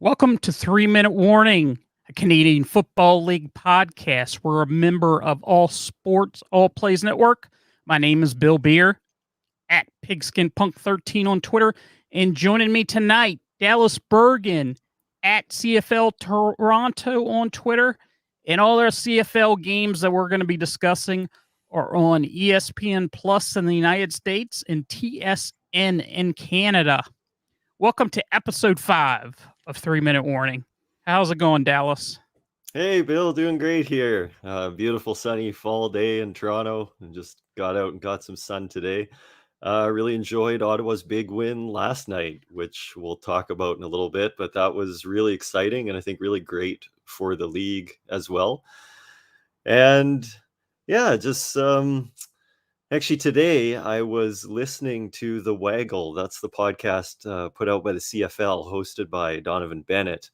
Welcome to 3 Minute Warning, a Canadian Football League podcast. We're a member of All Sports, All Plays Network. My name is Bill Beer at Pigskin Punk 13 on Twitter. And joining me tonight, Dallas Bergen at CFL Toronto on Twitter. And all our CFL games that we're going to be discussing are on ESPN Plus in the United States and TSN in Canada. Welcome to episode 5 of 3 Minute Warning. How's it going, Dallas? Hey, Bill, doing great here. Beautiful sunny fall day in Toronto, and just got out and got some sun today. Really enjoyed Ottawa's big win last night, which we'll talk about in a little bit, but that was really exciting and I think really great for the league as well. And yeah, just actually today I was listening to The Waggle. That's the podcast put out by the CFL, hosted by Donovan Bennett.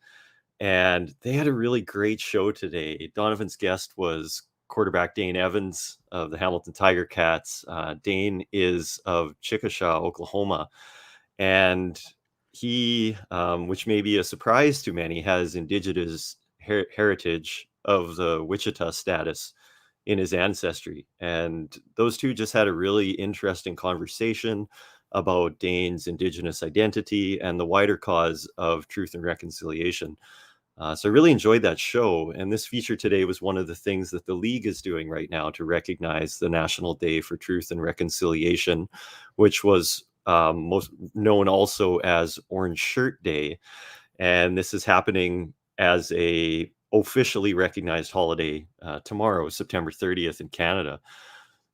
And they had a really great show today. Donovan's guest was quarterback Dane Evans of the Hamilton Tiger Cats. Dane is of Chickasha, Oklahoma. And he, which may be a surprise to many, has indigenous heritage of the Wichita status in his ancestry. And those two just had a really interesting conversation about Dane's indigenous identity and the wider cause of truth and reconciliation. So I really enjoyed that show. And this feature today was one of the things that the league is doing right now to recognize the National Day for Truth and Reconciliation, which was most known also as Orange Shirt Day. And this is happening as a officially recognized holiday tomorrow, September 30th in Canada.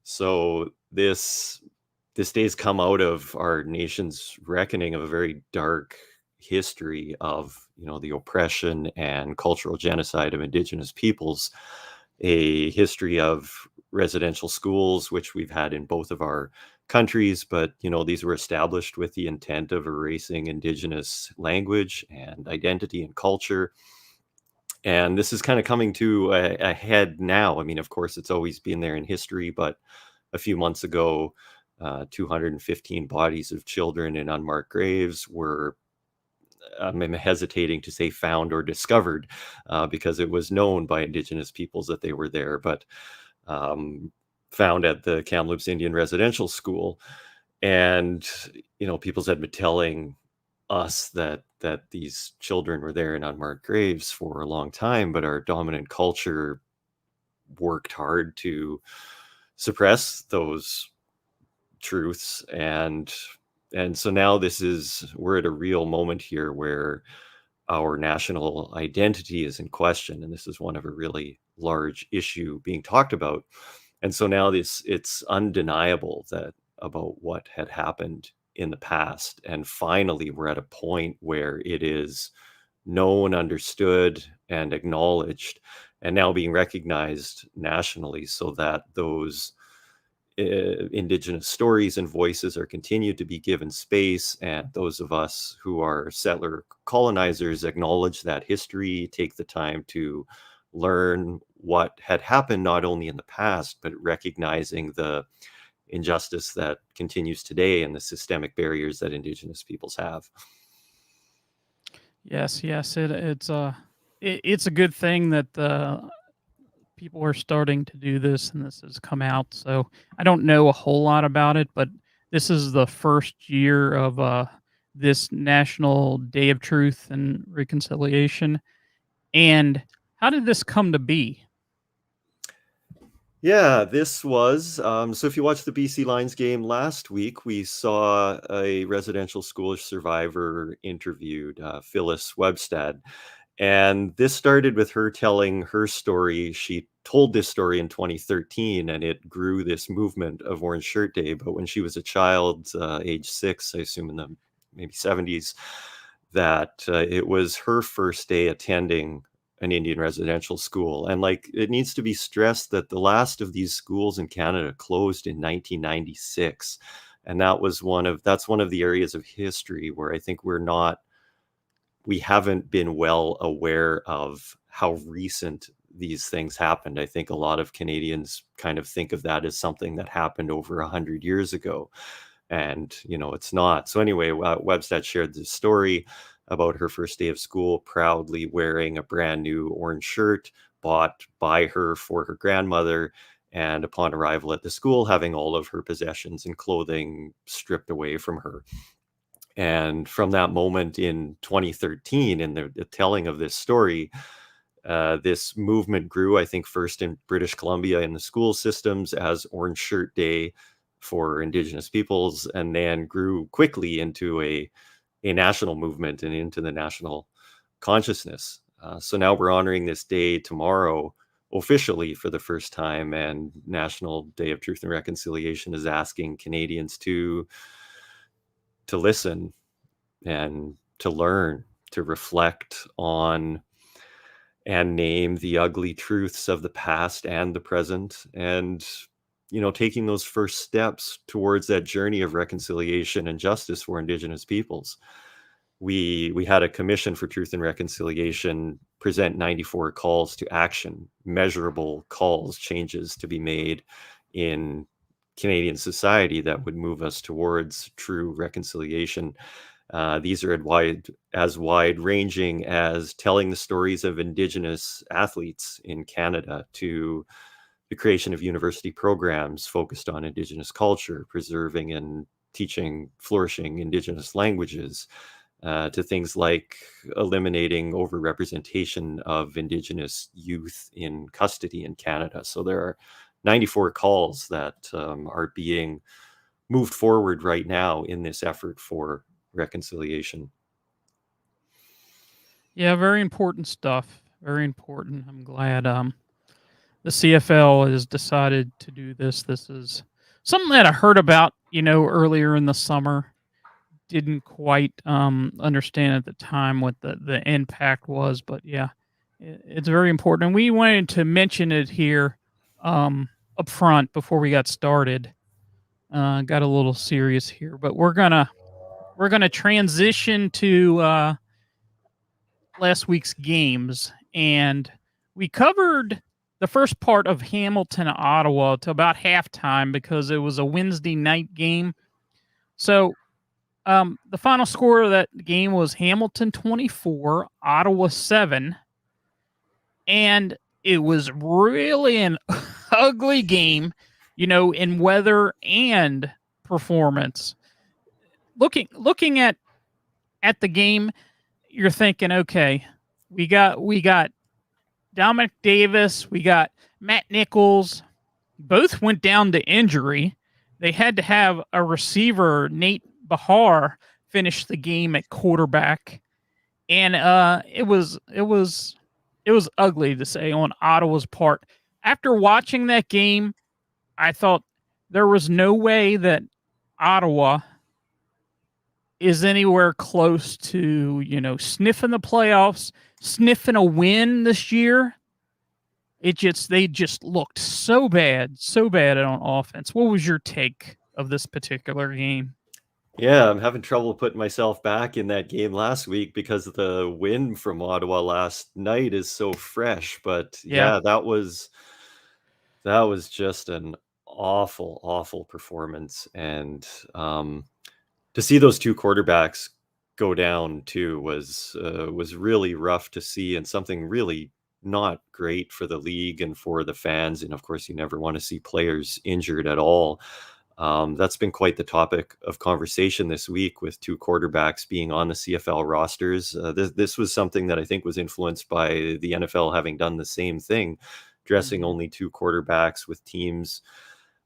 So this day's come out of our nation's reckoning of a very dark history of, the oppression and cultural genocide of Indigenous peoples, a history of residential schools, which we've had in both of our countries, but these were established with the intent of erasing Indigenous language and identity and culture. And this is kind of coming to a head now. I mean, of course, it's always been there in history, but a few months ago, 215 bodies of children in unmarked graves were, I'm hesitating to say found or discovered, because it was known by Indigenous peoples that they were there, but found at the Kamloops Indian Residential School. And, people had been telling us that these children were there in unmarked graves for a long time, but our dominant culture worked hard to suppress those truths. And so now we're at a real moment here where our national identity is in question, and this is one of a really large issue being talked about. And so now it's undeniable that about what had happened in the past, and finally we're at a point where it is known, understood, and acknowledged, and now being recognized nationally, so that those Indigenous stories and voices are continued to be given space, and those of us who are settler colonizers acknowledge that history, take the time to learn what had happened not only in the past, but recognizing the injustice that continues today and the systemic barriers that Indigenous peoples have. Yes, it's a good thing that people are starting to do this, and this has come out. So I don't know a whole lot about it, but this is the first year of this National Day of Truth and Reconciliation. And how did this come to be? Yeah, this was, so if you watched the BC Lions game last week, we saw a residential school survivor interviewed, Phyllis Webstad. And this started with her telling her story. She told this story in 2013, and it grew this movement of Orange Shirt Day. But when she was a child, age 6, I assume in the maybe 70s, that it was her first day attending an Indian residential school. And it needs to be stressed that the last of these schools in Canada closed in 1996. And that's one of the areas of history where I think we haven't been well aware of how recent these things happened. I think a lot of Canadians kind of think of that as something that happened over 100 years ago. And, it's not. So anyway, Webstad shared this story about her first day of school, proudly wearing a brand new orange shirt bought by her for her grandmother, and upon arrival at the school, having all of her possessions and clothing stripped away from her. And from that moment in 2013, in the telling of this story, this movement grew, I think, first in British Columbia in the school systems as Orange Shirt Day for Indigenous peoples, and then grew quickly into a national movement and into the national consciousness. So now we're honoring this day tomorrow officially for the first time, and National Day of Truth and Reconciliation is asking Canadians to listen and to learn, to reflect on and name the ugly truths of the past and the present, and taking those first steps towards that journey of reconciliation and justice for Indigenous peoples. We had a commission for truth and reconciliation present 94 calls to action, measurable calls, changes to be made in Canadian society that would move us towards true reconciliation. These are as wide-ranging as telling the stories of Indigenous athletes in Canada, to the creation of university programs focused on Indigenous culture, preserving and teaching flourishing Indigenous languages, to things like eliminating overrepresentation of Indigenous youth in custody in Canada. So there are 94 calls that are being moved forward right now in this effort for reconciliation. Yeah, very important stuff. Very important. I'm glad the CFL has decided to do this. This is something that I heard about, earlier in the summer. Didn't quite understand at the time what the impact was, but yeah, it's very important. And we wanted to mention it here up front before we got started. Got a little serious here, but we're gonna transition to last week's games, and we covered the first part of Hamilton, Ottawa, to about halftime because it was a Wednesday night game. So the final score of that game was Hamilton 24, Ottawa 7, and it was really an ugly game, in weather and performance. Looking at the game, you're thinking, okay, we got Dominic Davis, we got Matt Nichols, both went down to injury. They had to have a receiver, Nate Bahar, finish the game at quarterback, and it was ugly, to say, on Ottawa's part. After watching that game, I thought there was no way that Ottawa is anywhere close to, sniffing the playoffs, sniffing a win this year. They just looked so bad on offense. What was your take of this particular game? Yeah, I'm having trouble putting myself back in that game last week because the win from Ottawa last night is so fresh. But Yeah. yeah, that was just an awful, awful performance. And to see those two quarterbacks go down too was really rough to see, and something really not great for the league and for the fans. And of course, you never want to see players injured at all. That's been quite the topic of conversation this week, with two quarterbacks being on the CFL rosters. This was something that I think was influenced by the NFL having done the same thing, dressing Mhm. only two quarterbacks, with teams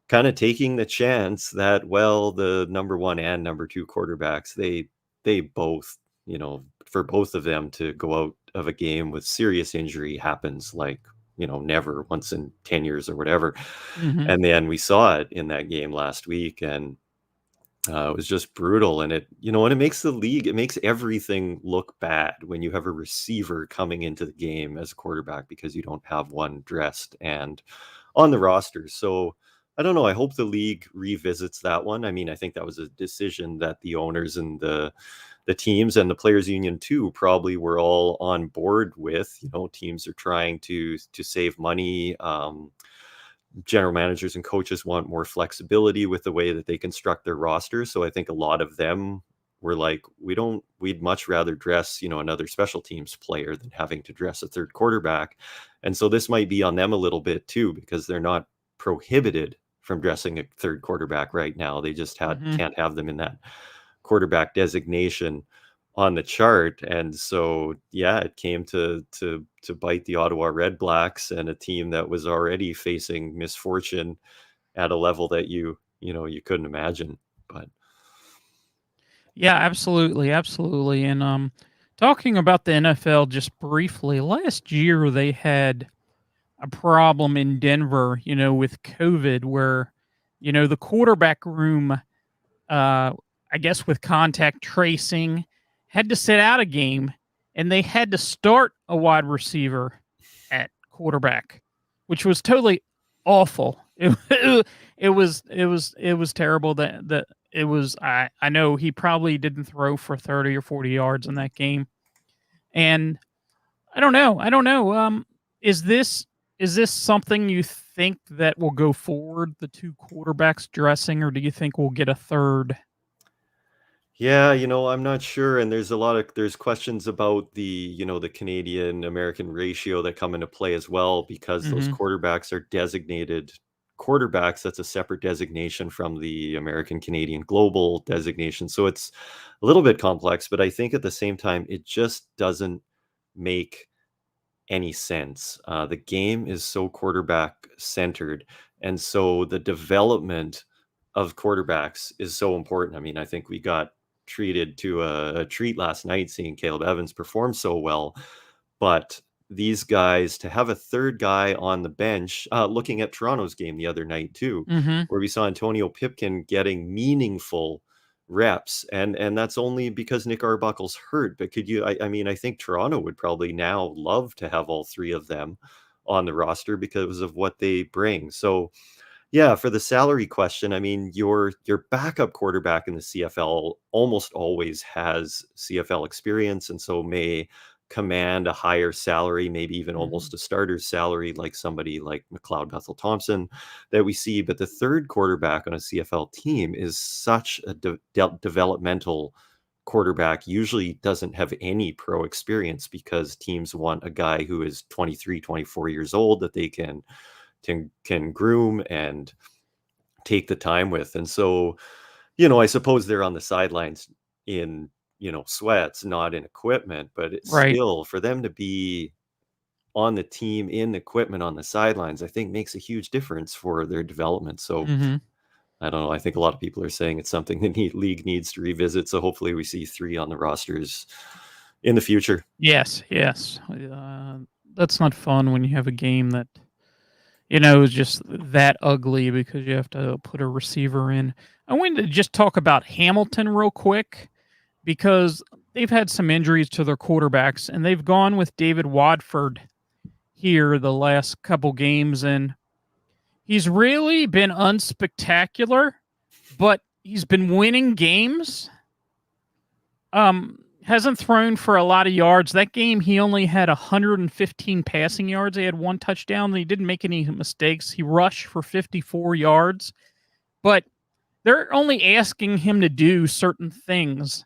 kind of taking the chance that, well, the number one and number two quarterbacks, they both, for both of them to go out of a game with serious injury happens like, never, once in 10 years or whatever. Mhm. And then we saw it in that game last week, and it was just brutal. And it makes the league, it makes everything look bad when you have a receiver coming into the game as a quarterback because you don't have one dressed and on the roster. So I don't know. I hope the league revisits that one. I mean, I think that was a decision that the owners and the teams and the players union too probably were all on board with. Teams are trying to save money. General managers and coaches want more flexibility with the way that they construct their rosters. So I think a lot of them were like, we'd much rather dress, another special teams player than having to dress a third quarterback. And so this might be on them a little bit too, because they're not prohibited from dressing a third quarterback right now. They just can't have them in that quarterback designation on the chart. And so, yeah, it came to bite the Ottawa Red Blacks, and a team that was already facing misfortune at a level that you couldn't imagine. But Yeah, absolutely, absolutely. And talking about the NFL just briefly, last year they had a problem in Denver, with COVID, where the quarterback room, I guess with contact tracing, had to sit out a game, and they had to start a wide receiver at quarterback, which was totally awful. It was terrible. That it was. I know he probably didn't throw for 30 or 40 yards in that game, and I don't know. I don't know. Is this something you think that will go forward, the two quarterbacks dressing, or do you think we'll get a third? yeah, I'm not sure. And there's questions about the Canadian American ratio that come into play as well, because those Mhm. quarterbacks are designated quarterbacks. That's a separate designation from the American Canadian global designation. So it's a little bit complex, but I think at the same time, it just doesn't make any sense. The game is so quarterback centered. And so the development of quarterbacks is so important. I mean, I think we got treated to a treat last night seeing Caleb Evans perform so well. But these guys, to have a third guy on the bench, looking at Toronto's game the other night too, Mhm. where we saw Antonio Pipkin getting meaningful reps, and that's only because Nick Arbuckle's hurt. But I mean, I think Toronto would probably now love to have all three of them on the roster because of what they bring. So yeah, for the salary question, I mean, your backup quarterback in the CFL almost always has CFL experience, and so may command a higher salary, maybe even almost Mhm. a starter's salary, like somebody like McLeod Bethel Thompson that we see. But the third quarterback on a CFL team is such a developmental quarterback, usually doesn't have any pro experience, because teams want a guy who is 23, 24 years old that they can groom and take the time with. And so, I suppose they're on the sidelines in, sweats, not in equipment, but it's Right. still, for them to be on the team in equipment on the sidelines, I think makes a huge difference for their development. So Mhm. I don't know. I think a lot of people are saying it's something the league needs to revisit. So hopefully we see three on the rosters in the future. Yes, yes. That's not fun when you have a game that, is just that ugly because you have to put a receiver in. I wanted to just talk about Hamilton real quick, because they've had some injuries to their quarterbacks, and they've gone with David Wadford here the last couple games, and he's really been unspectacular, but he's been winning games. Hasn't thrown for a lot of yards. That game, he only had 115 passing yards. He had one touchdown. He didn't make any mistakes. He rushed for 54 yards, but they're only asking him to do certain things.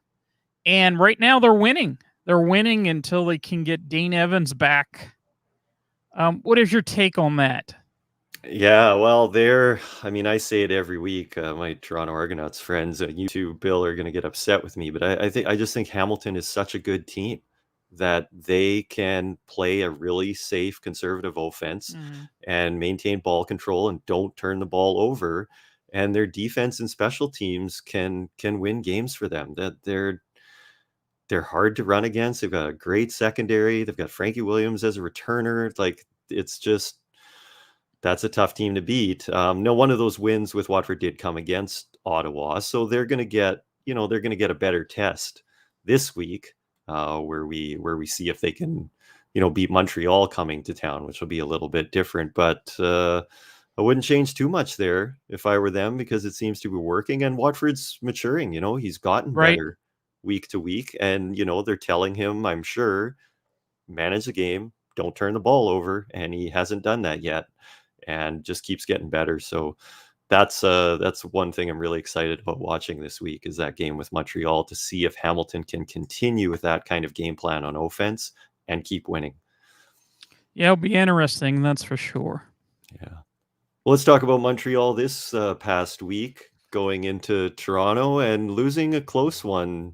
And right now they're winning. They're winning until they can get Dane Evans back. What is your take on that? Yeah, well, I mean, I say it every week. My Toronto Argonauts friends, you two, Bill, are going to get upset with me, but I just think Hamilton is such a good team that they can play a really safe, conservative offense Mhm. and maintain ball control and don't turn the ball over. And their defense and special teams can win games for them. That they're hard to run against. They've got a great secondary. They've got Frankie Williams as a returner. Like, it's just that's a tough team to beat. No, one of those wins with Watford did come against Ottawa, so they're going to get a better test this week, where we see if they can, beat Montreal coming to town, which will be a little bit different. But I wouldn't change too much there if I were them, because it seems to be working, and Watford's maturing. He's gotten Right. better week to week, and they're telling him, I'm sure, manage the game, don't turn the ball over, and he hasn't done that yet, and just keeps getting better. So that's one thing I'm really excited about watching this week is that game with Montreal to see if Hamilton can continue with that kind of game plan on offense and keep winning. Yeah, it'll be interesting, that's for sure. Yeah. Well, let's talk about Montreal this past week, going into Toronto and losing a close one,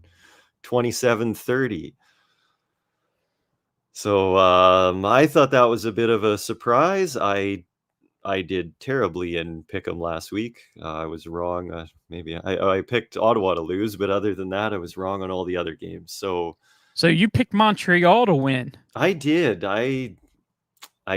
27-30. So I thought that was a bit of a surprise. I did terribly in Pick'em last week. I was wrong. Maybe I picked Ottawa to lose, but other than that, I was wrong on all the other games. So you picked Montreal to win. I did. I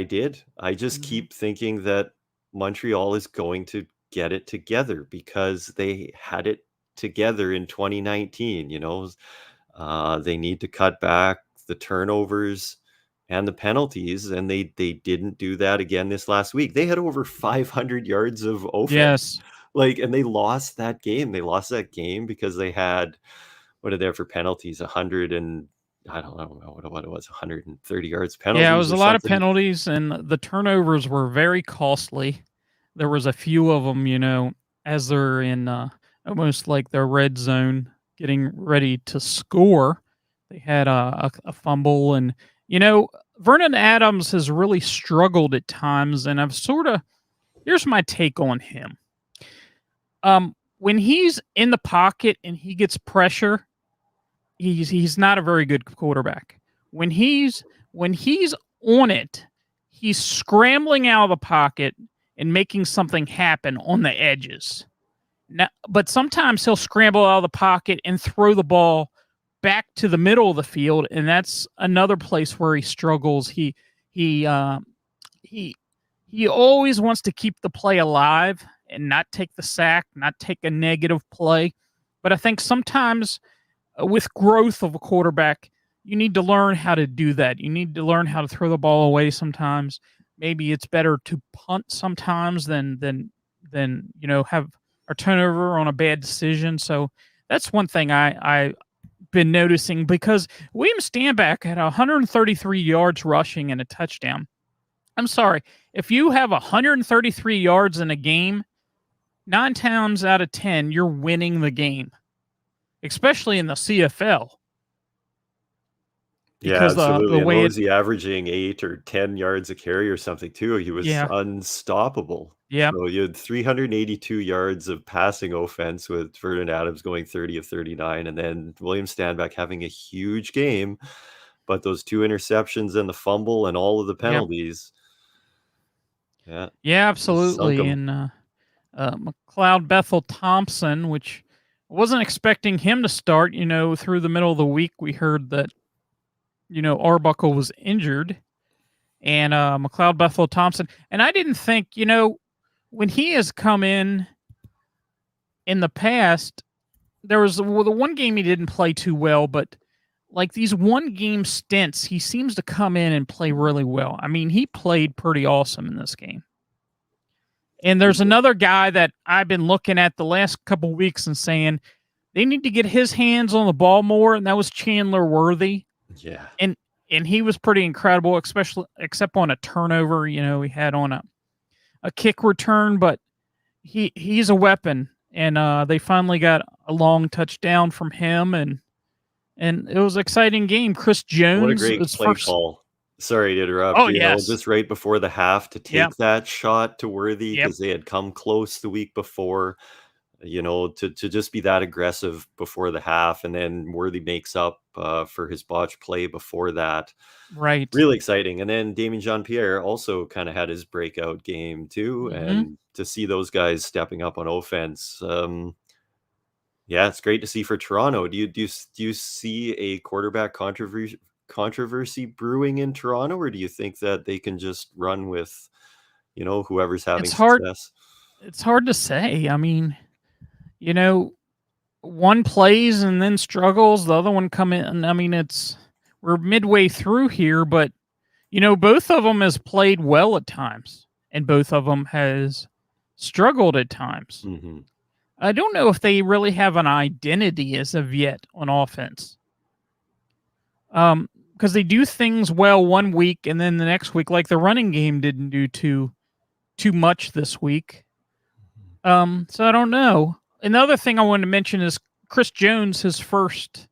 did. I just Mhm. keep thinking that Montreal is going to get it together because they had it together in 2019. They need to cut back the turnovers and the penalties, and they didn't do that again this last week. They had over 500 yards of offense, Yes. and they lost that game. They lost that game because they had what did they have for penalties? 100 and I don't know what it was, 130 yards Yeah, it penalties was or a lot of something. penalties, and the turnovers were very costly. There was a few of them, as they're in almost like their red zone, getting ready to score. They had a fumble, and Vernon Adams has really struggled at times, and I've sort of here's my take on him. When he's in the pocket and he gets pressure, he's not a very good quarterback. When he's on it, he's scrambling out of the pocket and making something happen on the edges. Now, but sometimes he'll scramble out of the pocket and throw the ball back to the middle of the field, and that's another place where he struggles. He he he always wants to keep the play alive and not take the sack, not take a negative play. But I think sometimes with growth of a quarterback, you need to learn how to do that. You need to learn how to throw the ball away sometimes. Maybe it's better to punt sometimes than have a turnover on a bad decision. So that's one thing I've been noticing because William Stanback had 133 yards rushing and a touchdown. I'm sorry, if you have 133 yards in a game, 9 times out of 10 you're winning the game, especially in the CFL. Yeah, Because the absolutely. And what way it was he averaging 8 or 10 yards a carry or something too? He was Yeah, unstoppable. yeah, So you had 382 yards of passing offense with Vernon Adams going 30 of 39, and then William Stanback having a huge game, but those 2 interceptions and the fumble and all of the yeah, penalties, yeah, yeah, just sunk absolutely, him. and, McLeod Bethel Thompson, which I wasn't expecting him to start, through the middle of the week, we heard that, Arbuckle was injured, and, McLeod Bethel Thompson and I didn't think, when he has come in the past, there was the one game he didn't play too well, but like these one game stints, he seems to come in and play really well. I mean, he played pretty awesome in this game. And there's another guy that I've been looking at the last couple weeks and saying they need to get his hands on the ball more, and that was Chandler Worthy. Yeah. And he was pretty incredible, especially except on a turnover, he had on a kick return, but he's a weapon. And they finally got a long touchdown from him, and it was an exciting game. Chris What a Jones great is play first. call. Sorry to interrupt, Oh yes, just right before the half to yep, take that shot to Worthy yep, because they had come close the week before, to just be that aggressive before the half, and then Worthy makes up, for his botch play before that. right. Really exciting, and then Damien Jean-Pierre also kinda had his breakout game too, Hmm. and to see those guys stepping up on offense, yeah, it's great to see for Toronto. Do you see a quarterback controversy brewing in Toronto, or do you think that they can just run with, whoever's having It's hard. success? It's hard to say. I mean, you know, one plays and then struggles. The other one come in. I mean, we're midway through here, but both of them has played well at times, and both of them has struggled at times. Mhm. I don't know if they really have an identity as of yet on offense. Because they do things well one week and then the next week, like the running game didn't do too much this week. So I don't know. Another thing I wanted to mention is Chris Jones, his first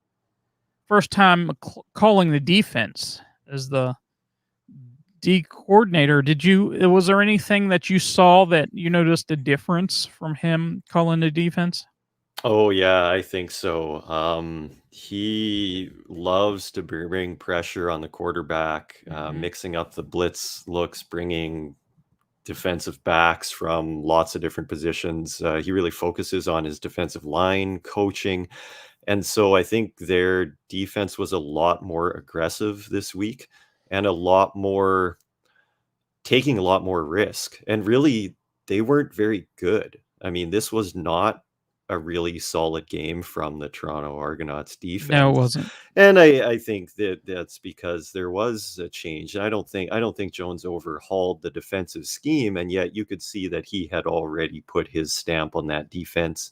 time calling the defense as the D coordinator. Was there anything that you saw that you noticed a difference from him calling the defense? Oh yeah, I think so. He loves to bring pressure on the quarterback, Mhm. mixing up the blitz looks, bringing defensive backs from lots of different positions. He really focuses on his defensive line coaching. And so I think their defense was a lot more aggressive this week and a lot more taking a lot more risk. And really, they weren't very good. I mean, this was not a really solid game from the Toronto Argonauts No, it defense. wasn't. And I think that that's because there was a change. I don't think Jones overhauled the defensive scheme, and yet you could see that he had already put his stamp on that defense.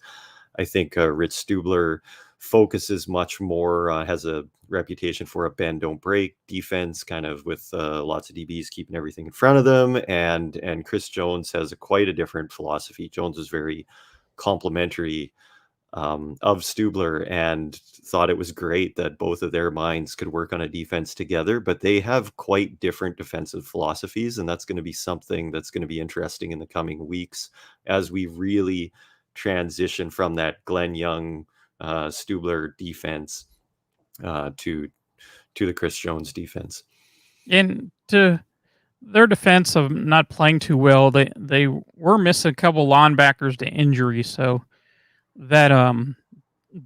I think Rich Stubler focuses much more, has a reputation for a bend don't break defense, kind of with lots of DBs keeping everything in front of them, and Chris Jones has quite a different philosophy. Jones was very complimentary of Stubler and thought it was great that both of their minds could work on a defense together, but they have quite different defensive philosophies, and that's going to be something that's going to be interesting in the coming weeks as we really transition from that Glenn Young Stubler defense to the Chris Jones defense. And to their defense of not playing too well, they were missing a couple linebackers to injury, so that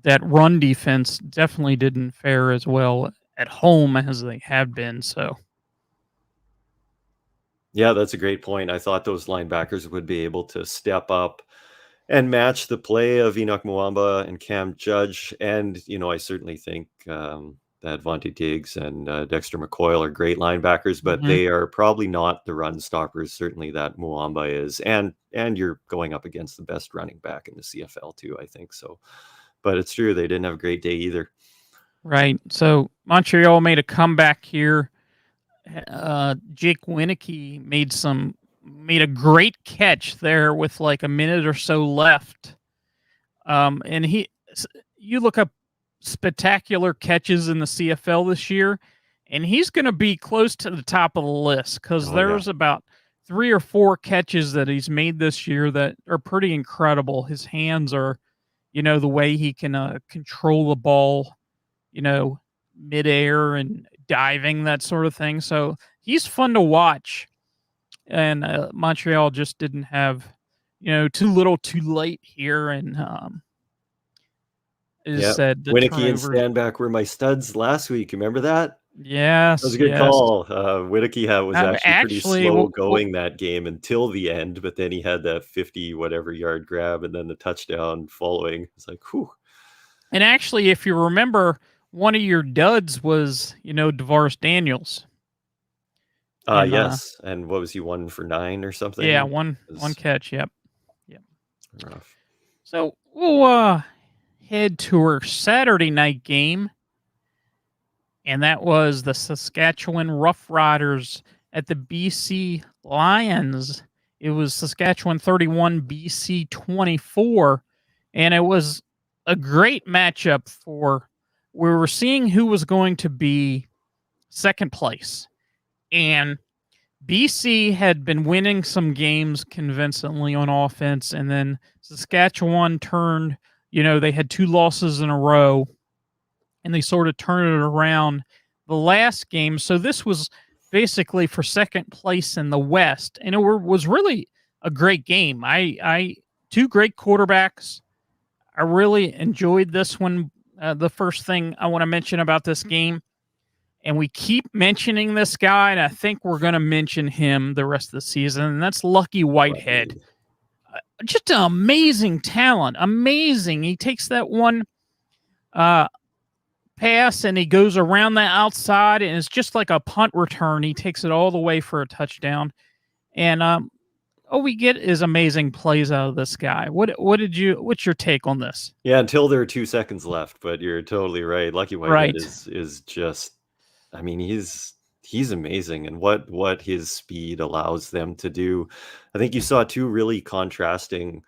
that run defense definitely didn't fare as well at home as they have been. So Yeah, that's a great point. I thought those linebackers would be able to step up and match the play of Enoch Muamba and Cam Judge. And, I certainly think that Vontae Diggs and Dexter McCoyle are great linebackers, but mhm. they are probably not the run stoppers, certainly that Muamba is. And you're going up against the best running back in the CFL too, I think so. But it's true, they didn't have a great day either. Right. So Montreal made a comeback here. Jake Winicky made a great catch there with like a minute or so left. And you look up spectacular catches in the CFL this year, and he's going to be close to the top of the list because Oh, yeah. there's about 3 or 4 catches that he's made this year that are pretty incredible. His hands are, the way he can control the ball, you know, midair and diving, that sort of thing. So he's fun to watch. And Montreal just didn't have, too little, too late here, and as Yeah. said, the Winicky and turnovers. Standback were my studs last week. Remember that? That was Yes, a good yes. call. Was actually pretty Actually, slow going that game until the end, but then he had that 50 whatever yard grab and then the touchdown following. It's like, whew. and actually, if you remember, one of your duds was, DeVaris Daniels, and Yes. And what was he, 1 for 9 or yeah, something? It one was catch. Yep, yep. rough. So we'll head to our Saturday night game, and that was the Saskatchewan Roughriders at the BC Lions. It was Saskatchewan 31, BC 24, and it was a great matchup for. We were seeing who was going to be second place, and BC had been winning some games convincingly on offense, and then Saskatchewan turned. They had 2 losses in a row, and they sort of turned it around the last game. So this was basically for second place in the West, and it was really a great game. I 2 great quarterbacks. I really enjoyed this one. The first thing I want to mention about this game, and we keep mentioning this guy, and I think we're going to mention him the rest of the season, and that's Lucky Whitehead. Right. Just an amazing talent. Amazing. He takes that one uh, pass and he goes around the outside, and it's just like a punt return. He takes it all the way for a touchdown. And all we get is amazing plays out of this guy. What's your take on this? Yeah, until there are 2 seconds left, but you're totally right. Lucky Whitehead Right. is just, I mean, he's amazing, and what his speed allows them to do. I think you saw two really contrasting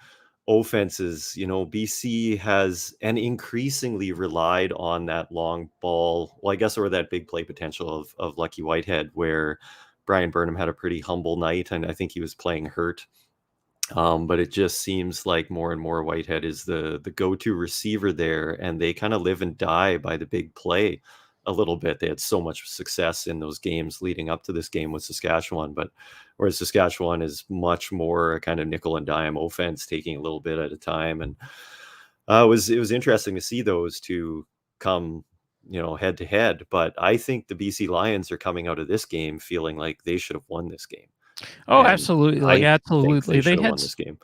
offenses, BC has and increasingly relied on that long ball. Well, I guess, or that big play potential of Lucky Whitehead, where Brian Burnham had a pretty humble night, and I think he was playing hurt. But it just seems like more and more Whitehead is the go-to receiver there, and they kind of live and die by the big play a little bit. They had so much success in those games leading up to this game with Saskatchewan, but whereas Saskatchewan is much more a kind of nickel and dime offense, taking a little bit at a time. And it was interesting to see those two come, head to head. But I think the BC Lions are coming out of this game feeling like they should have won this game. Oh, And absolutely. Like, I think absolutely. they They should have had won this game.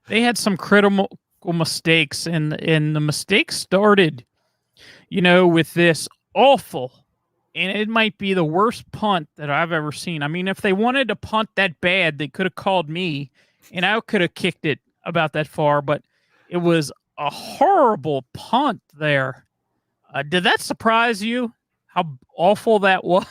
they had some critical mistakes, and the mistakes started, with this awful, and it might be the worst punt that I've ever seen. I mean, if they wanted to punt that bad, they could have called me, and I could have kicked it about that far. But it was a horrible punt there. Did that surprise you? How awful that was?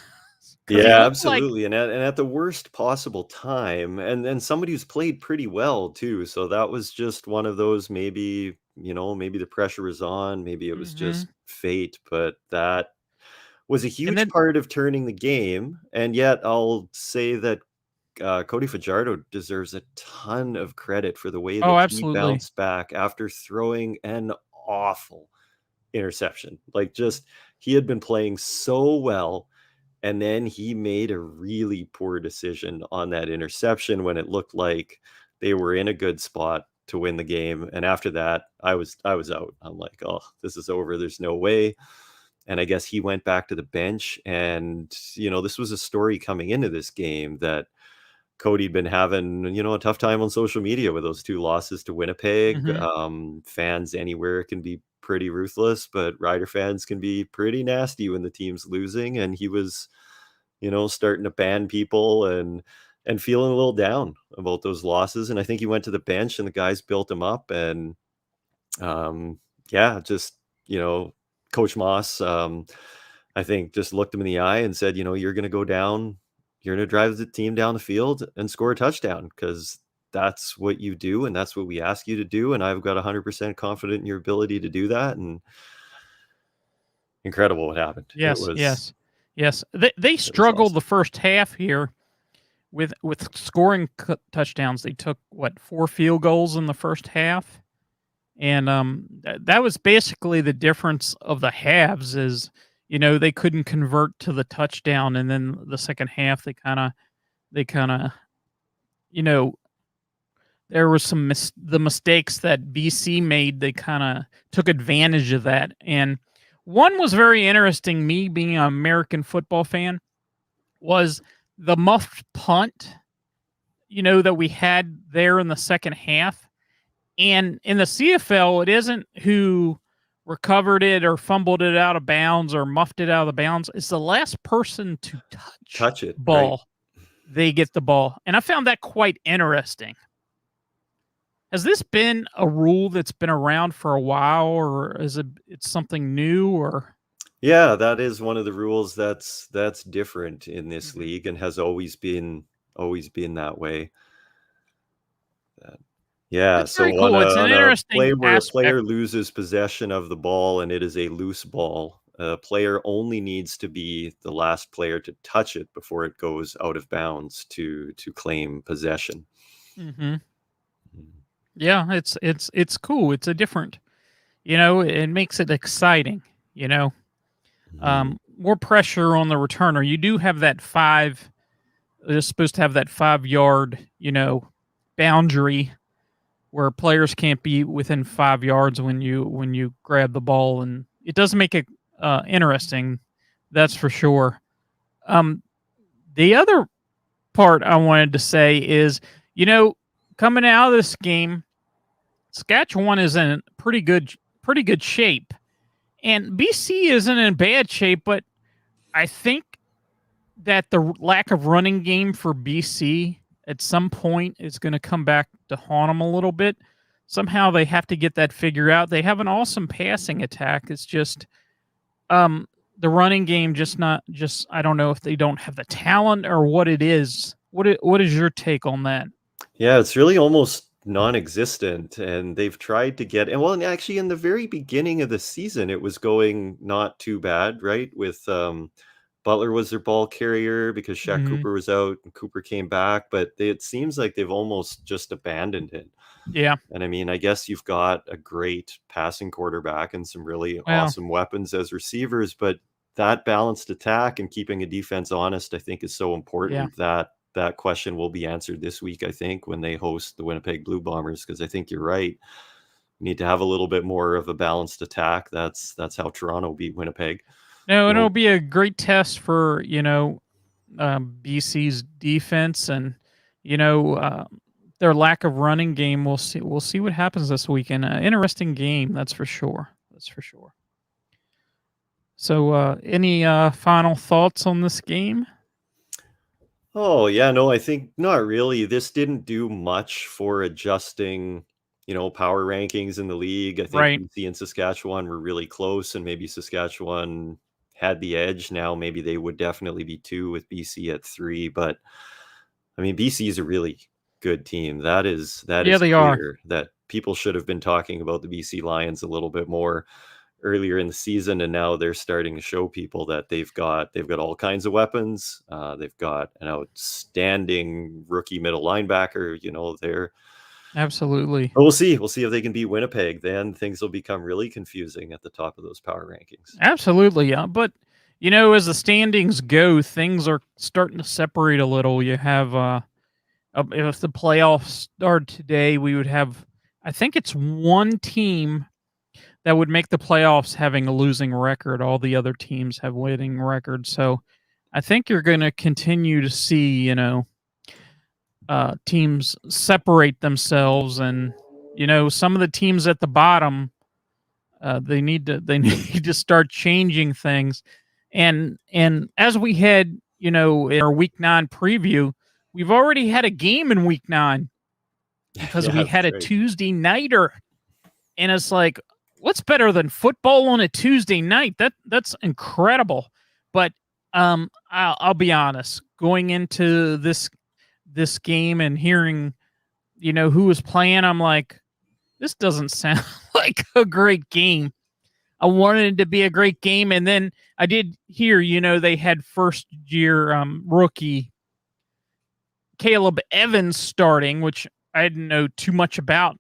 Because he Yeah, looked like. absolutely. And at the worst possible time, and somebody who's played pretty well too. So that was just one of those, maybe, maybe the pressure was on, maybe it was Mhm. just fate, but that was a And huge then, part of turning the game. And yet I'll say that Cody Fajardo deserves a ton of credit for the way oh, that he absolutely. bounced back after throwing an awful interception. Like, just, he had been playing so well, and then he made a really poor decision on that interception when it looked like they were in a good spot to win the game. And after that, I was out. I'm like, oh, this is over. There's no way. And I guess he went back to the bench. And, this was a story coming into this game that Cody'd been having, a tough time on social media with those two losses to Winnipeg. Mhm. Fans anywhere can be pretty ruthless, but Rider fans can be pretty nasty when the team's losing. And he was, starting to ban people and feeling a little down about those losses. And I think he went to the bench, and the guys built him up. And yeah, just, Coach Moss, I think, just looked him in the eye and said, you're going to go down, you're going to drive the team down the field and score a touchdown, because that's what you do, and that's what we ask you to do. And I've got 100% confident in your ability to do that. And incredible what happened. It Yes, was yes, yes. They it was struggled awesome. the first half here with scoring touchdowns. They took, what, 4 field goals in the first half, and that was basically the difference of the halves. Is, they couldn't convert to the touchdown, and then the second half they kind of you know there was the mistakes that BC made. They kind of took advantage of that, and one was very interesting. Me being an American football fan, was the muffed punt, that we had there in the second half. And in the CFL, it isn't who recovered it or fumbled it out of bounds or muffed it out of the bounds. It's the last person to touch Touch it, the right? ball. They get the ball. And I found that quite interesting. Has this been a rule that's been around for a while, or is it's something new, or? Yeah, that is one of the rules that's different in this Mhm. league, and has always been that way. Yeah, That's very so on cool. It's a an on a interesting play where a aspect. player loses possession of the ball and it is a loose ball, a player only needs to be the last player to touch it before it goes out of bounds to claim possession. Mhm. Mhm. Yeah, it's cool. It's a different, it makes it exciting, you know. Mhm. More pressure on the returner. You do have that 5. They're supposed to have that 5 yard, boundary where players can't be within 5 yards when you grab the ball, and it does make it interesting. That's for sure. Um, the other part I wanted to say is, you know, coming out of this game, Saskatchewan is in pretty good shape, and BC isn't in bad shape. But I think that the lack of running game for BC at some point is going to come back to haunt them a little bit. Somehow they have to get that figured out. They have an awesome passing attack. It's just the running game just not just I don't know if they don't have the talent or what it is. What is your take on that? Yeah, it's really almost non-existent, and they've tried to get, and well, and actually in the very beginning of the season, it was going not too bad, right? With Butler was their ball carrier because Shaq Mhm. Cooper was out and Cooper came back, but it seems like they've almost just abandoned it. Yeah. And I mean, I guess you've got a great passing quarterback and some really Well, awesome weapons as receivers, but that balanced attack and keeping a defense honest, I think, is so yeah. important that that question will be answered this week, I think, when they host the Winnipeg Blue Bombers, because I think you're right. We need to have a little bit more of a balanced attack. That's how Toronto beat Winnipeg. No, You it'll know, be a great test for, BC's defense and, you know, uh, their lack of running game. We'll see what happens this weekend. Interesting game, that's for sure. That's for sure. So, any final thoughts on this game? oh, yeah, no, I think not really. This didn't do much for adjusting, power rankings in the league. I think Right. BC and Saskatchewan were really close, and maybe Saskatchewan had the edge. Now maybe they would definitely be 2 with BC at 3, but I mean, BC is a really good team. That Yeah, is they are. clear that people should have been talking about the BC Lions a little bit more earlier in the season, and now they're starting to show people that they've got all kinds of weapons. They've got an outstanding rookie middle linebacker. They're Absolutely. but we'll see if they can beat Winnipeg. Then things will become really confusing at the top of those power rankings. Absolutely. But, as the standings go, things are starting to separate a little. You have, if the playoffs started today, we would have, I think it's one team that would make the playoffs having a losing record. All the other teams have winning records. So I think you're going to continue to see, teams separate themselves, and some of the teams at the bottom, they need to start changing things. And as we had, in our week 9 preview, we've already had a game in week 9 because Yeah, we had that's a right. Tuesday nighter, and it's like, what's better than football on a Tuesday night? That's incredible. But I'll be honest, going into this game and hearing, who was playing, I'm like, this doesn't sound like a great game. I wanted it to be a great game, and then I did hear, they had first year rookie Caleb Evans starting, which I didn't know too much about.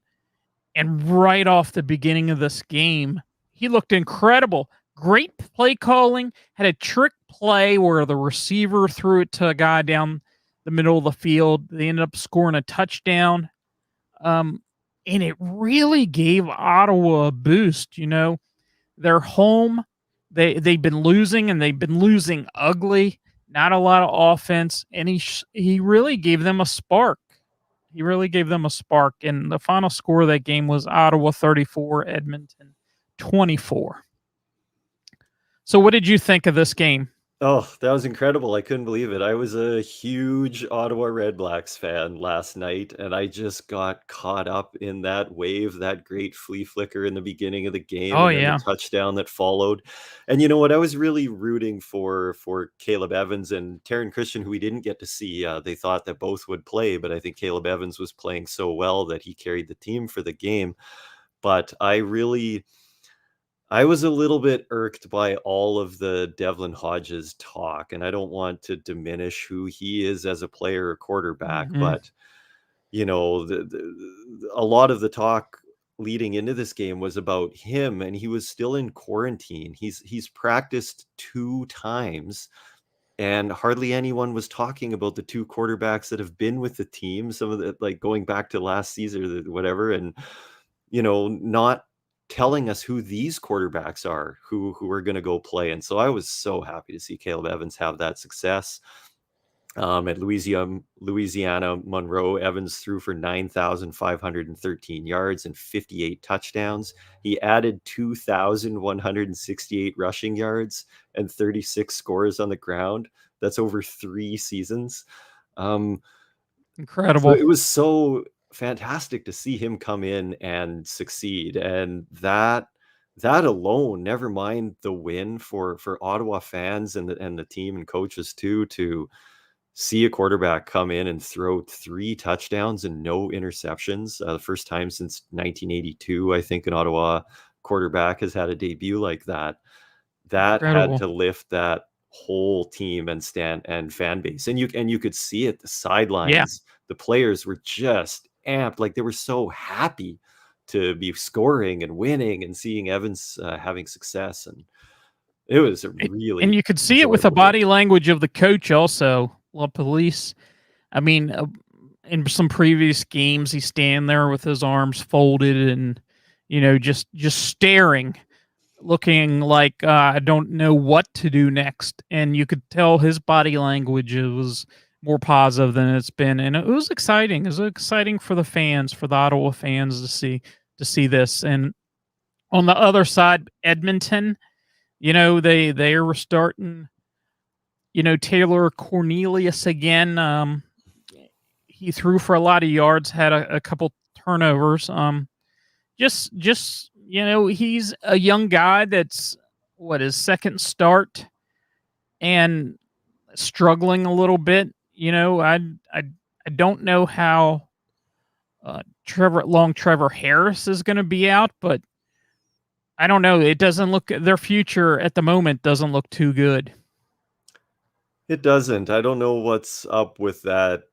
And right off the beginning of this game, he looked incredible. Great play calling, had a trick play where the receiver threw it to a guy down the middle of the field. They ended up scoring a touchdown. Um, and it really gave Ottawa a boost. They're home. They've been losing, and they've been losing ugly. Not a lot of offense, and he really gave them a spark. He really gave them a spark, and the final score of that game was Ottawa 34, Edmonton 24. So, what did you think of this game? Oh, that was incredible. I couldn't believe it. I was a huge Ottawa Red Blacks fan last night, and I just got caught up in that wave, that great flea flicker in the beginning of the game, Oh and then the yeah, touchdown that followed. And you know what? I was really rooting for Caleb Evans and Taryn Christian, who we didn't get to see. They thought that both would play, but I think Caleb Evans was playing so well that he carried the team for the game. But I was a little bit irked by all of the Devlin Hodges talk, and I don't want to diminish who he is as a player or quarterback, hmm but a lot of the talk leading into this game was about him, and he was still in quarantine. He's practiced 2 times, and hardly anyone was talking about the 2 quarterbacks that have been with the team. Some of the, like, going back to last season or whatever, and not telling us who these quarterbacks are who are going to go play. And so I was so happy to see Caleb Evans have that success. At Louisiana Monroe, Evans threw for 9,513 yards and 58 touchdowns. He added 2,168 rushing yards and 36 scores on the ground. That's over 3 seasons. Um, so incredible. it was so fantastic to see him come in and succeed, and that alone, never mind the win for Ottawa fans and the team and coaches too, see a quarterback come in and throw 3 touchdowns and no interceptions. The first time since 1982, I think, an Ottawa quarterback has had a debut like that. That had Incredible. to lift that whole team and fan base. And you could see it, the Yeah. sidelines, the players were just amped, like they were so happy to be scoring and winning and seeing Evans having success. And it was a And really you could see it with the enjoyable game. body language of the coach also. La Police. I mean, in some previous games, he's standing there with his arms folded and, just staring, looking like I don't know what to do next. And you could tell his body language was more positive than it's been, and it was exciting. It was exciting for the fans, for the Ottawa fans to see this. And on the other side, Edmonton, they were starting, Taylor Cornelius again. He threw for a lot of yards, had a couple turnovers. Just he's a young guy that's his second start and struggling a little bit. I don't know how Trevor Harris is going to be out, but I don't know. It doesn't look their future at the moment doesn't look too good. It doesn't. I don't know what's up with that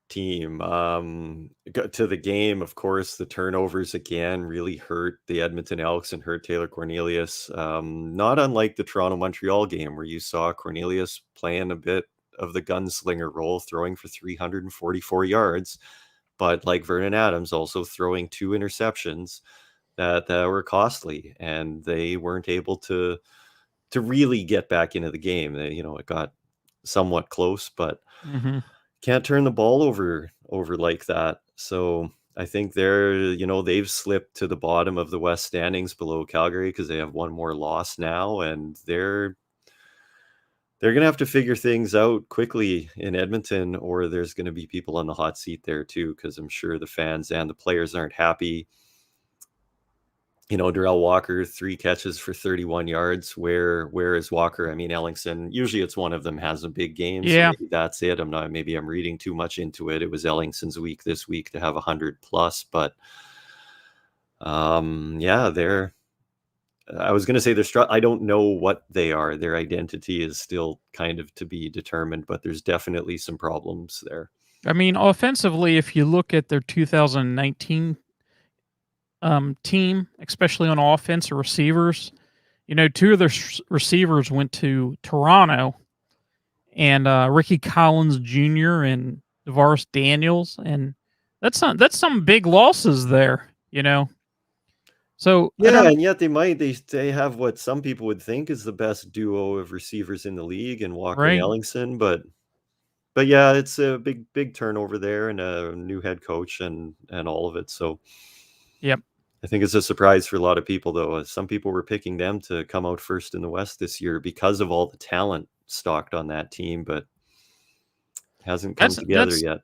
team. Got to the game, of course, the turnovers again really hurt the Edmonton Elks and hurt Taylor Cornelius. Not unlike the Toronto Montreal game, where you saw Cornelius playing a bit of the gunslinger role, throwing for 344 yards, but like Vernon Adams, also throwing 2 interceptions that were costly, and they weren't able to really get back into the game. It got somewhat close, but Mm-hmm. can't turn the ball over like that. So I think they've slipped to the bottom of the West standings below Calgary because they have one more loss now, and they're gonna have to figure things out quickly in Edmonton, or there's gonna be people on the hot seat there too, because I'm sure the fans and the players aren't happy. Darrell Walker, 3 catches for 31 yards. Where is Walker? I mean, Ellingson, usually it's one of them has a big game, so Yeah, maybe that's it. Maybe I'm reading too much into it. It was Ellingson's week this week to have 100 plus, but yeah, I was going to say I don't know what they are. Their identity is still kind of to be determined, but there's definitely some problems there. I mean, offensively, if you look at their 2019 team, especially on offense or receivers, 2 of their receivers went to Toronto, and Ricky Collins Jr. and DeVaris Daniels, and that's some big losses there. So I Yeah, don't and yet they have what some people would think is the best duo of receivers in the league, and Walker and right. Ellingson, but yeah, it's a big turnover there and a new head coach and all of it. So Yep. I think it's a surprise for a lot of people, though. Some people were picking them to come out first in the West this year because of all the talent stocked on that team, but hasn't come That's together that's yet.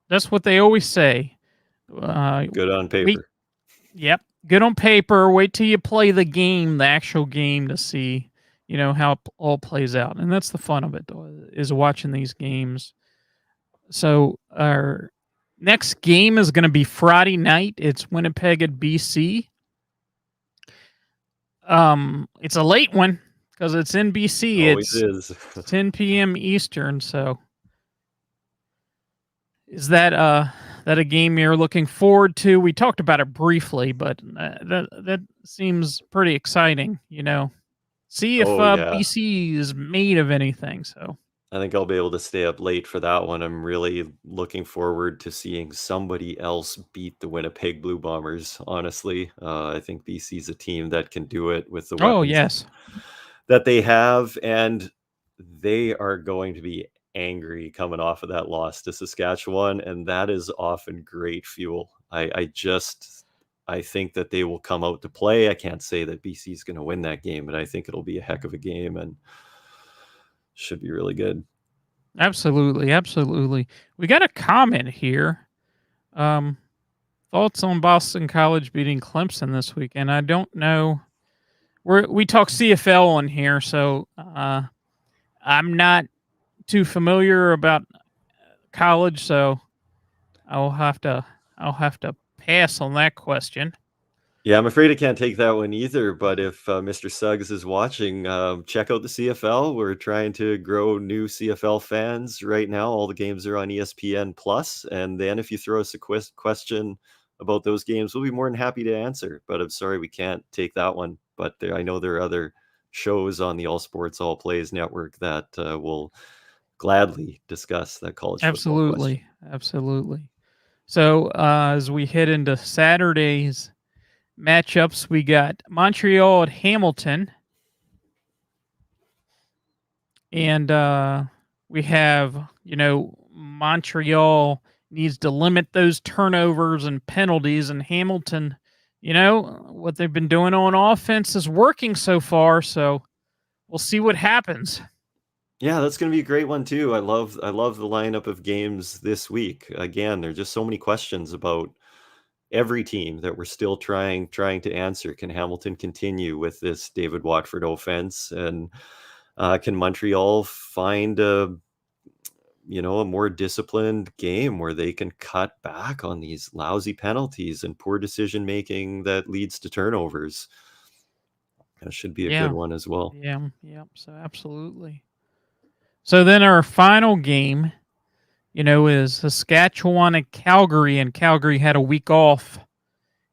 that's what they always say. Good on Wait. paper. Yep. Good on paper. Wait till you play the game, the actual game, to see, how it all plays out. And that's the fun of it, is watching these games. So our next game is going to be Friday night. It's Winnipeg at BC. It's a late one because it's in BC. Always It's is. 10 p.m. Eastern. So is that a game you're looking forward to? We talked about it briefly, but that seems pretty exciting. See if Oh, yeah. BC is made of anything. So I think I'll be able to stay up late for that one. I'm really looking forward to seeing somebody else beat the Winnipeg Blue Bombers, honestly. I think BC's a team that can do it with the oh weapons yes, that they have, and they are going to be angry coming off of that loss to Saskatchewan, and that is often great fuel. I think that they will come out to play. I can't say that BC is going to win that game, but I think it'll be a heck of a game and should be really good. absolutely. We got a comment here. Thoughts on Boston College beating Clemson this weekend? I don't know. We talk CFL on here, so I'm not too familiar about college, so I'll have to I'll have to pass on that question. Yeah, I'm afraid I can't take that one either. But if Mr. Suggs is watching, check out the CFL. We're trying to grow new CFL fans right now. All the games are on ESPN Plus, and then if you throw us a question about those games, we'll be more than happy to answer. But I'm sorry we can't take that one. But I know there are other shows on the All Sports All Plays network that will gladly discuss that college football question. Absolutely, absolutely. So as we head into Saturday's matchups, we got Montreal at Hamilton, and we have Montreal needs to limit those turnovers and penalties, and Hamilton, what they've been doing on offense is working so far. So we'll see what happens. Yeah, that's gonna be a great one too. I love the lineup of games this week. Again, there are just so many questions about every team that we're still trying to answer. Can Hamilton continue with this David Watford offense? And can Montreal find a more disciplined game where they can cut back on these lousy penalties and poor decision making that leads to turnovers? That should be a good Yeah, one as well. yeah, yeah. So absolutely. So then our final game, is Saskatchewan and Calgary, and Calgary had a week off.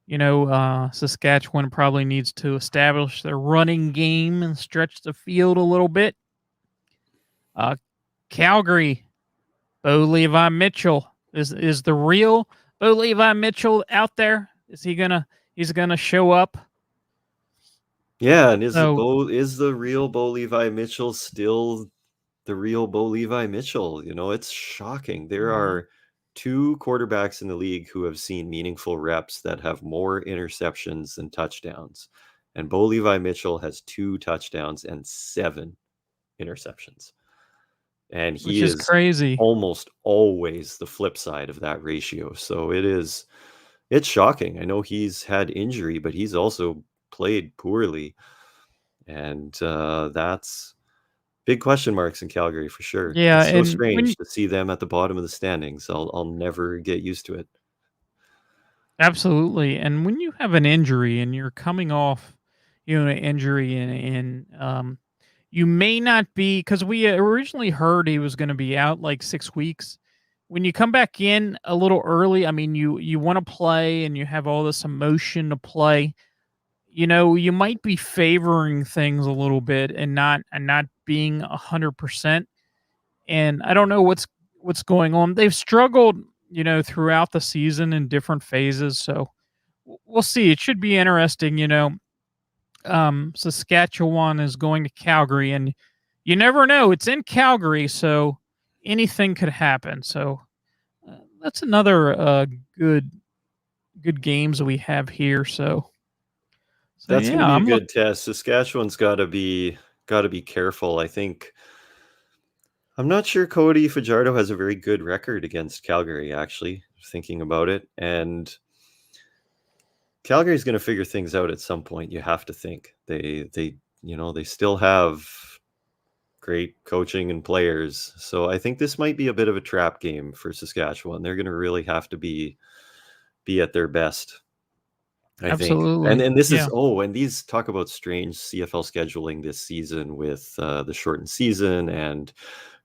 Saskatchewan probably needs to establish their running game and stretch the field a little bit. Uh, Calgary, Bo Levi Mitchell is the real Bo Levi Mitchell out there? He's gonna show up? Yeah, and So is the real Bo Levi Mitchell still the real Bo Levi Mitchell? It's shocking. There mhm, are two quarterbacks in the league who have seen meaningful reps that have more interceptions than touchdowns. And Bo Levi Mitchell has 2 touchdowns and 7 interceptions. And which he is is crazy. almost always the flip side of that ratio. So it's shocking. I know he's had injury, but he's also played poorly. And that's big question marks in Calgary for sure. Yeah, It's so and when strange to see them at the bottom of the standings. I'll never get used to it. absolutely, and when you have an injury and you're coming off, an injury and you may not be, because we originally heard he was going to be out like 6 weeks. When you come back in a little early, I mean, you want to play and you have all this emotion to play. You might be favoring things a little bit and not being 100%. And I don't know what's going on. They've struggled, throughout the season in different phases. So we'll see. It should be interesting. Saskatchewan is going to Calgary, and you never know. It's in Calgary, so anything could happen. So that's another good good games we have here. So That's going yeah, to be a I'm look good test. Saskatchewan's got to be careful. I think I'm not sure Cody Fajardo has a very good record against Calgary actually, thinking about it. And Calgary's going to figure things out at some point. You have to think. They still have great coaching and players. So I think this might be a bit of a trap game for Saskatchewan. They're going to really have to be at their best, I think. And absolutely. and this is Yeah. and these talk about strange CFL scheduling this season with the shortened season and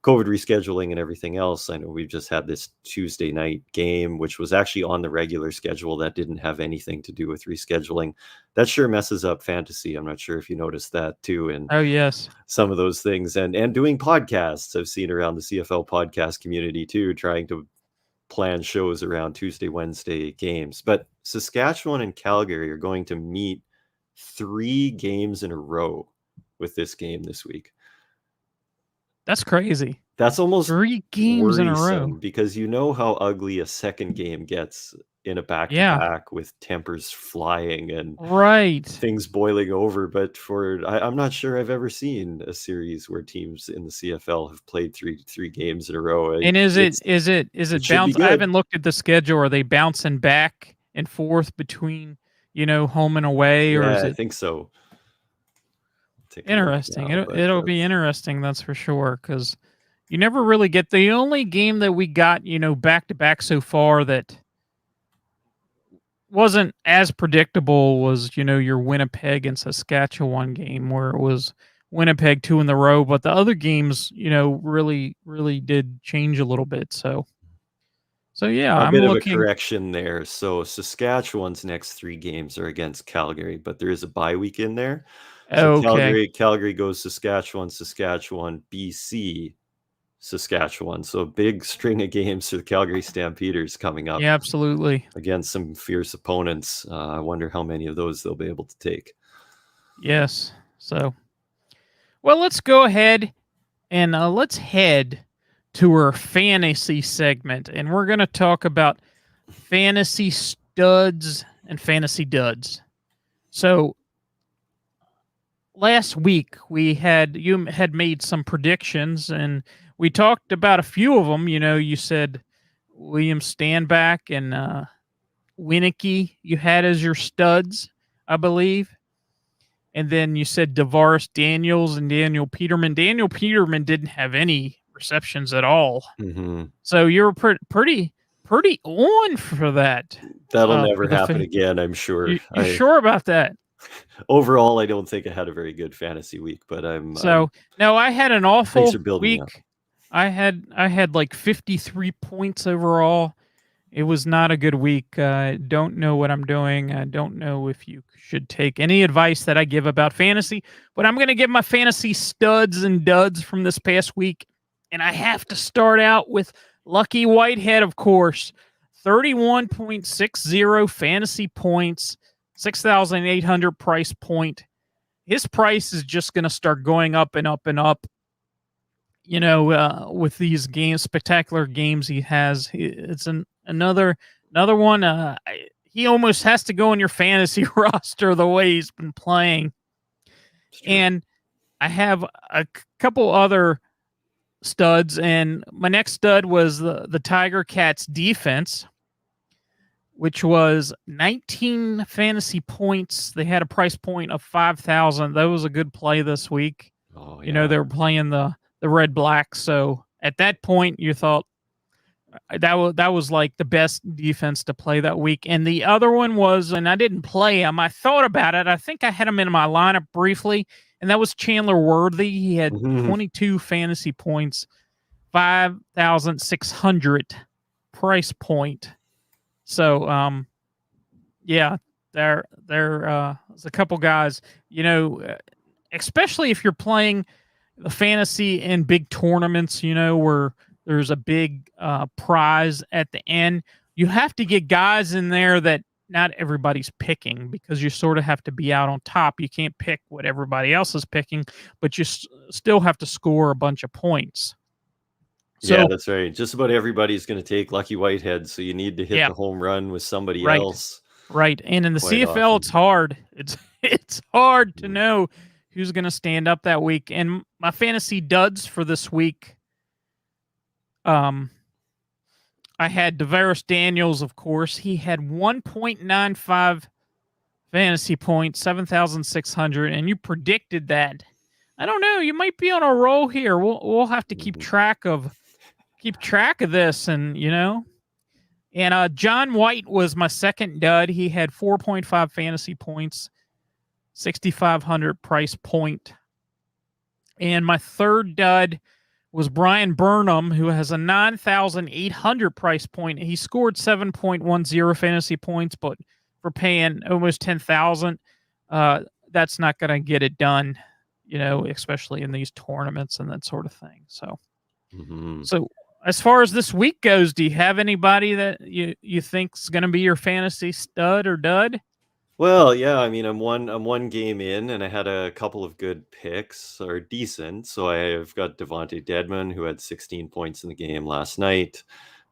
COVID rescheduling and everything else. I know we've just had this Tuesday night game, which was actually on the regular schedule that didn't have anything to do with rescheduling. That sure messes up fantasy. I'm not sure if you noticed that too. And Oh yes. some of those things and doing podcasts I've seen around the CFL podcast community too, trying to plan shows around Tuesday, Wednesday games. But Saskatchewan and Calgary are going to meet 3 games in a row with this game this week. That's crazy. That's almost 3 games in a row. worrisome because you know how ugly a second game gets in a back to Yeah. back with tempers flying and Right. things boiling over. But I'm not sure I've ever seen a series where teams in the CFL have played three games in a row. And is it It's is it is it it should be bounce? I good. haven't looked at the schedule. Are they bouncing back and forth between, home and away, or Yeah, is I it think so. Take a look interesting? now, It'll but it'll be that's interesting, that's for sure. Because You never really get the only game that we got, back to back so far that wasn't as predictable was, your Winnipeg and Saskatchewan game where it was Winnipeg 2 in the row, but the other games, really, really did change a little bit. So yeah, A I'm bit of a looking. correction there. So Saskatchewan's next 3 games are against Calgary, but there is a bye week in there. So Okay. Calgary goes Saskatchewan, Saskatchewan, BC, Saskatchewan. So a big string of games for the Calgary Stampeders coming up Yeah, absolutely. against some fierce opponents. I wonder how many of those they'll be able to take. Yes. So, well, let's go ahead and let's head to our fantasy segment, and we're going to talk about fantasy studs and fantasy duds. So, last week you had made some predictions, and we talked about a few of them. You said William Stanback and Winicky you had as your studs, I believe. And then you said DeVaris Daniels and Daniel Peterman. Daniel Peterman didn't have any receptions at all. Mm-hmm. So you were pretty on for that. That'll For never the happen again, I'm sure. you sure about that? Overall, I don't think I had a very good fantasy week, but I'm So no, I had an things awful are building me up. week. I had like 53 points overall. It was not a good week. I don't know what I'm doing. I don't know if you should take any advice that I give about fantasy, but I'm going to give my fantasy studs and duds from this past week. And I have to start out with Lucky Whitehead, of course. 31.60 fantasy points, 6,800 price point. His price is just going to start going up and up and up. With these games, spectacular games he has. It's another one. He almost has to go in your fantasy roster the way he's been playing. And I have a couple other studs, and my next stud was the Tiger Cats defense, which was 19 fantasy points. They had a price point of 5,000. That was a good play this week. Oh, yeah. They were playing the Red Black. So at that point, you thought that was like the best defense to play that week. And the other one was, and I didn't play him. I thought about it. I think I had him in my lineup briefly, and that was Chandler Worthy. He had 22 fantasy points, 5,600 price point. So, yeah, there's a couple guys, especially if you're playing the fantasy in big tournaments, where there's a big prize at the end. You have to get guys in there that not everybody's picking, because you sort of have to be out on top. You can't pick what everybody else is picking, but you still have to score a bunch of points. Yeah, So, that's right. Just about everybody's going to take Lucky Whitehead, so you need to hit yeah, the home run with somebody right, else right. And in the quite CFL, often. it's hard. It's hard to know who's going to stand up that week. And my fantasy duds for this week, I had DeVaris Daniels, of course. He had 1.95 fantasy points, 7,600, and you predicted that. I don't know. You might be on a roll here. We'll have to keep track of this, and And John White was my second dud. He had 4.5 fantasy points, 6,500 price point. And my third dud was Brian Burnham, who has a 9,800 price point. He scored 7.10 fantasy points, but for paying almost 10,000, that's not going to get it done, especially in these tournaments and that sort of thing. So, so as far as this week goes, do you have anybody that you think's going to be your fantasy stud or dud? Well, yeah, I mean, I'm one game in, and I had a couple of good picks, or decent. So I've got Devontae Dedmon, who had 16 points in the game last night,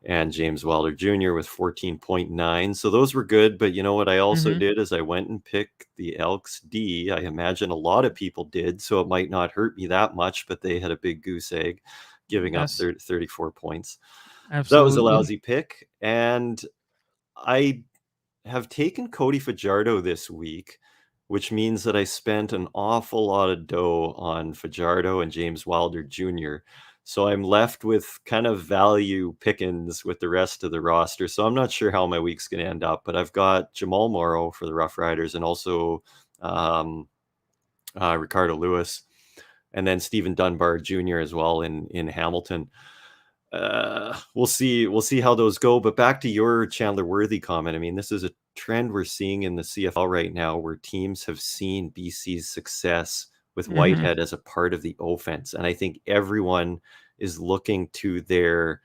and James Wilder Jr. with 14.9. So those were good. But you know what I also did is I went and picked the Elks D. I imagine a lot of people did, so it might not hurt me that much, but they had a big goose egg, giving up 34 points. Absolutely. That was a lousy pick. And I have taken Cody Fajardo this week, which means that I spent an awful lot of dough on Fajardo and James Wilder Jr. So I'm left with kind of value pickings with the rest of the roster. So I'm not sure how my week's going to end up, but I've got Jamal Morrow for the Rough Riders and also Ricardo Lewis, and then Stephen Dunbar Jr. as well in Hamilton. We'll see how those go. But back to your Chandler Worthy comment. I mean, this is a trend we're seeing in the CFL right now, where teams have seen BC's success with Whitehead as a part of the offense, and I think everyone is looking to their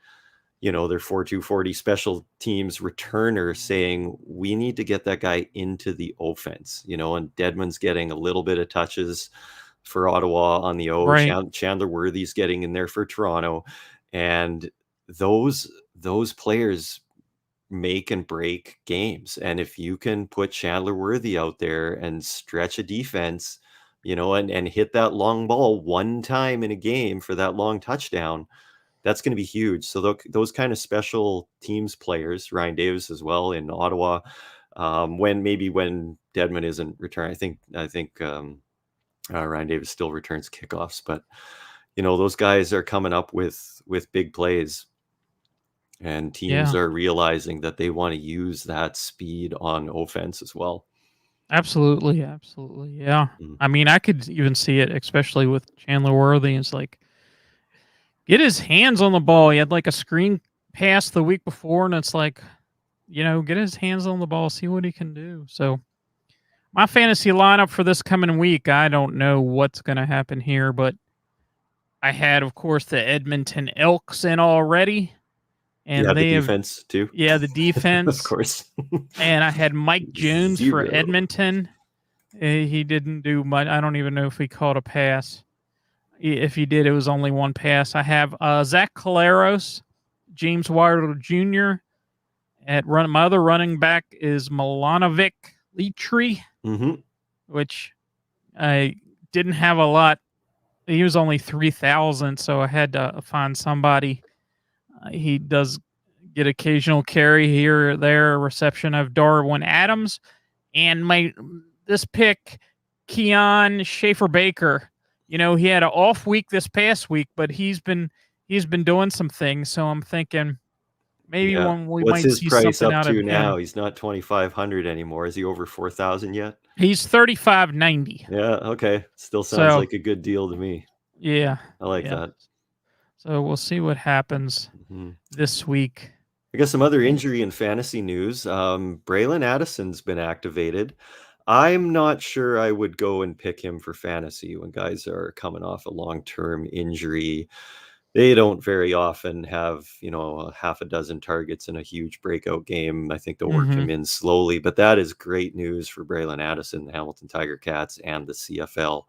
4-2-40 special teams returner, saying we need to get that guy into the offense, and Dedmon's getting a little bit of touches for Ottawa on the O. Right. Chandler Worthy's getting in there for Toronto, and those players make and break games. And if you can put Chandler Worthy out there and stretch a defense, and hit that long ball one time in a game for that long touchdown, that's going to be huge. So those kind of special teams players, Ryan Davis as well in Ottawa, when Dedmon isn't returning, I think Ryan Davis still returns kickoffs, but those guys are coming up with big plays, and teams are realizing that they want to use that speed on offense as well. Absolutely. Yeah. I mean, I could even see it, especially with Chandler Worthy. It's like, get his hands on the ball. He had like a screen pass the week before, and it's like, get his hands on the ball, see what he can do. So my fantasy lineup for this coming week, I don't know what's going to happen here, but I had, of course, the Edmonton Elks in already. And the they defense too. Yeah, the defense. Of course. And I had Mike Jones for Edmonton. He didn't do much. I don't even know if he caught a pass. If he did, it was only one pass. I have Zach Collaros, James Wilder Jr. My other running back is Milanovic Leetry, which I didn't have a lot. He was only 3,000, so I had to find somebody. He does get occasional carry here or there, a reception of Darwin Adams. And this pick, Keon Schaefer-Baker, he had an off week this past week, but he's been doing some things. So I'm thinking maybe when we What's might his see price something up out of to him. now? He's not 2,500 anymore. Is he over 4,000 yet? He's 3,590. Yeah. Okay. Still sounds like a good deal to me. Yeah. I like that. So we'll see what happens this week. I guess some other injury and fantasy news. Braylon Addison's been activated. I'm not sure I would go and pick him for fantasy when guys are coming off a long-term injury. They don't very often have, a half a dozen targets in a huge breakout game. I think they'll work him in slowly, but that is great news for Braylon Addison, the Hamilton Tiger Cats, and the CFL.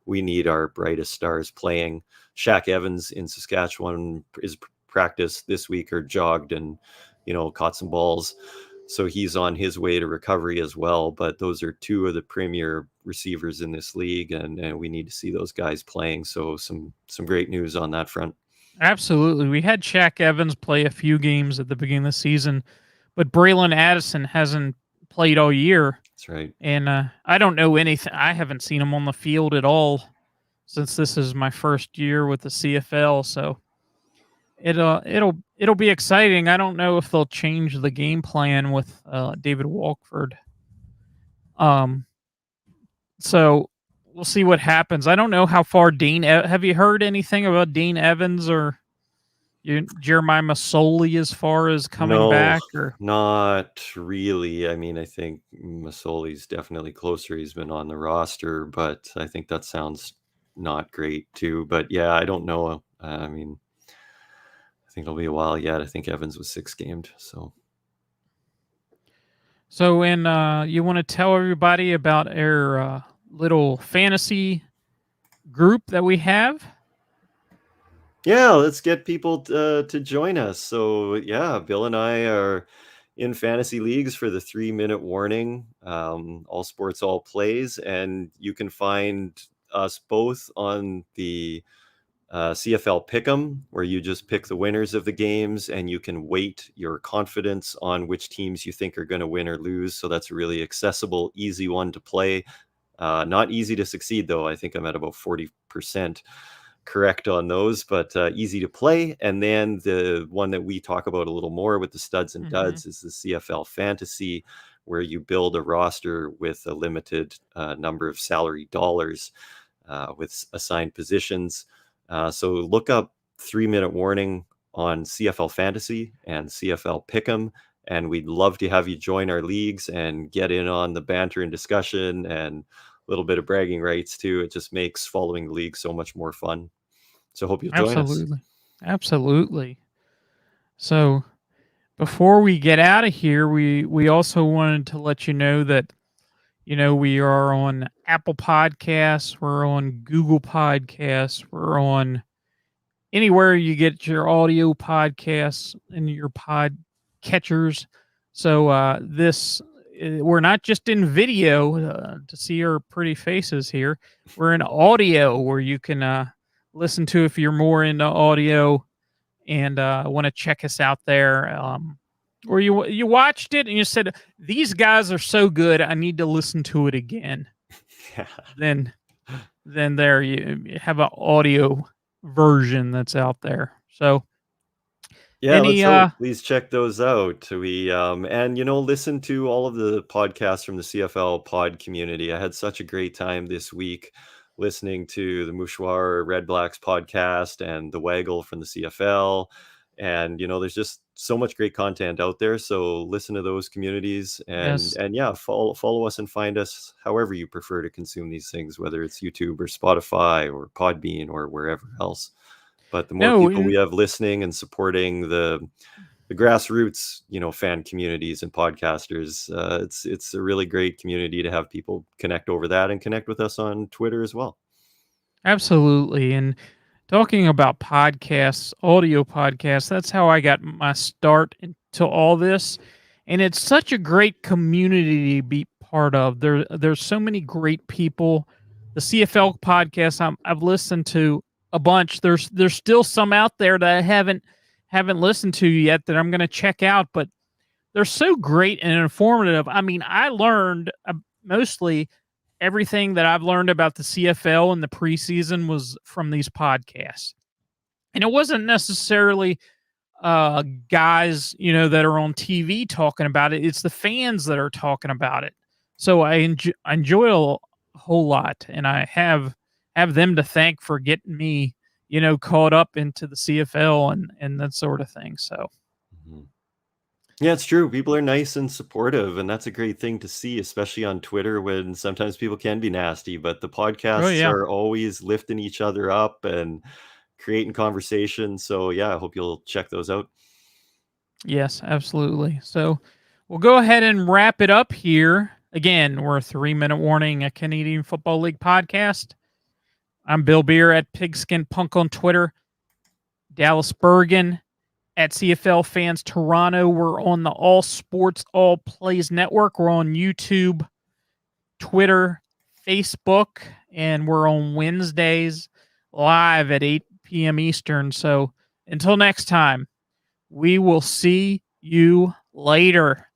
We need our brightest stars playing. Shaq Evans in Saskatchewan is practiced this week, or jogged and, caught some balls. So he's on his way to recovery as well. But those are two of the premier receivers in this league, and we need to see those guys playing. So some great news on that front. Absolutely. We had Shaq Evans play a few games at the beginning of the season, but Braylon Addison hasn't played all year. That's right. And I don't know anything. I haven't seen him on the field at all since this is my first year with the CFL. So it'll be exciting. I don't know if they'll change the game plan with David Walkford. So we'll see what happens. I don't know how far have you heard anything about Dean Evans or Jeremiah Masoli as far as coming back? Or not really. I mean, I think Masoli's definitely closer. He's been on the roster, but I think that sounds not great too. But yeah, I don't know. I mean, I think it'll be a while yet. I think Evans was 6-gamed. So you want to tell everybody about our little fantasy group that we have? Yeah, let's get people to join us. So yeah, Bill and I are in fantasy leagues for the 3-minute warning, all sports, all plays. And you can find us both on the CFL Pick'em, where you just pick the winners of the games and you can weight your confidence on which teams you think are going to win or lose. So that's a really accessible, easy one to play. Not easy to succeed, though. I think I'm at about 40% correct on those, but easy to play. And then the one that we talk about a little more with the studs and duds is the CFL Fantasy, where you build a roster with a limited number of salary dollars with assigned positions. So look up 3-Minute Warning on CFL Fantasy and CFL Pick'em, and we'd love to have you join our leagues and get in on the banter and discussion and a little bit of bragging rights too. It just makes following the league so much more fun. So hope you'll join us. Absolutely. So before we get out of here, we also wanted to let you know that we are on Apple Podcasts, we're on Google Podcasts, we're on anywhere you get your audio podcasts and your pod catchers. So we're not just in video to see our pretty faces here. We're in audio where you can listen to if you're more into audio and want to check us out there. Or you watched it and you said, these guys are so good, I need to listen to it again. Then there you have an audio version that's out there. So please check those out. We and listen to all of the podcasts from the CFL pod community. I had such a great time this week listening to the Mouchoir Red Blacks podcast and the Waggle from the CFL. And there's just so much great content out there. So listen to those communities and follow us and find us however you prefer to consume these things, whether it's YouTube or Spotify or Podbean or wherever else. But the more people we have listening and supporting the grassroots, fan communities and podcasters, it's a really great community to have people connect over that and connect with us on Twitter as well. Absolutely. And talking about podcasts, audio podcasts, that's how I got my start into all this. And it's such a great community to be part of. There's so many great people. The CFL podcast I've listened to a bunch. There's still some out there that I haven't listened to yet that I'm going to check out, but they're so great and informative. I mean, I learned mostly everything that I've learned about the CFL in the preseason was from these podcasts. And it wasn't necessarily guys, that are on TV talking about it. It's the fans that are talking about it. So I enjoy a whole lot, and I have them to thank for getting me, caught up into the CFL and that sort of thing. So. Yeah, it's true. People are nice and supportive, and that's a great thing to see, especially on Twitter when sometimes people can be nasty, but the podcasts are always lifting each other up and creating conversation. So yeah, I hope you'll check those out. Yes, absolutely. So we'll go ahead and wrap it up here. Again, we're a 3-Minute Warning, a Canadian Football League podcast. I'm Bill Beer at Pigskin Punk on Twitter. Dallas Bergen at CFL Fans Toronto. We're on the All Sports All Plays Network. We're on YouTube, Twitter, Facebook, and we're on Wednesdays live at 8 p.m. Eastern. So until next time, we will see you later.